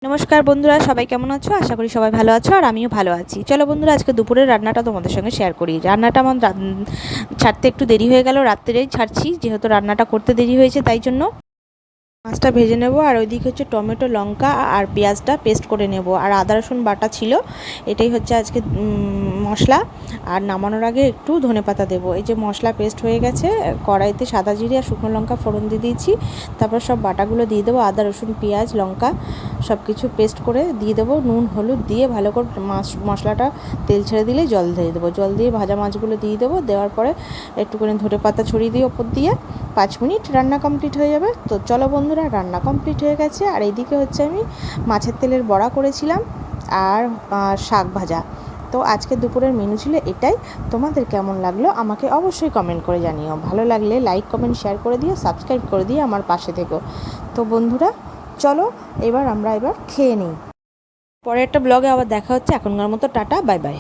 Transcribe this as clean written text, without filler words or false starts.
নমস্কার বন্ধুরা, সবাই কেমন আছো? আশা করি সবাই ভালো আছো আর আমিও ভালো আছি। চলো বন্ধুরা, আজকে দুপুরের রান্নাটা তোমাদের সঙ্গে শেয়ার করি। রান্নাটা আমার ছাড়তে একটু দেরি হয়ে গেল, রাত্রেই ছাড়ছি যেহেতু রান্নাটা করতে দেরি হয়েছে, তাই জন্য মাছটা ভেজে নেব। আর ওইদিকে হচ্ছে টমেটো, লঙ্কা আর পেঁয়াজটা পেস্ট করে নেব। আর আদা রসুন বাটা ছিল। এটাই হচ্ছে আজকে মশলা। আর নামানোর আগে একটু ধনেপাতা দেবো। এই যে মশলা পেস্ট হয়ে গেছে, কড়াইতে সাদা জিরে আর শুকনো লঙ্কা ফোড়ন দিয়ে দিয়েছি। তারপর সব বাটাগুলো দিয়ে দেবো, আদা রসুন পেঁয়াজ লঙ্কা সব কিছু পেস্ট করে দিয়ে দেবো। নুন হলুদ দিয়ে ভালো করে মশলাটা তেল ছেড়ে দিলে জল দিয়ে দেবো। জল দিয়ে ভাজা মাছগুলো দিয়ে দেবো। দেওয়ার পরে একটুখানি ধনেপাতা ছড়িয়ে দিয়ে ওপর দিয়ে 5 মিনিট রান্না কমপ্লিট হয়ে যাবে। তো চলো বন্ধুরা, রান্না কমপ্লিট হয়ে গেছে। আর এইদিকে হচ্ছে আমি মাছের তেলের বড়া করেছিলাম আর শাক ভাজা। তো আজকে দুপুরের মেনু ছিল এটাই। তোমাদের কেমন লাগলো আমাকে অবশ্যই কমেন্ট করে জানিও। ভালো লাগলে লাইক কমেন্ট শেয়ার করে দিও, সাবস্ক্রাইব করে দিয়ে আমার পাশে থেকো। তো বন্ধুরা চলো আমরা খেয়ে নিই। পরে একটা ব্লগে আবার দেখা হচ্ছে। এখনকার মতো টাটা, বাই বাই।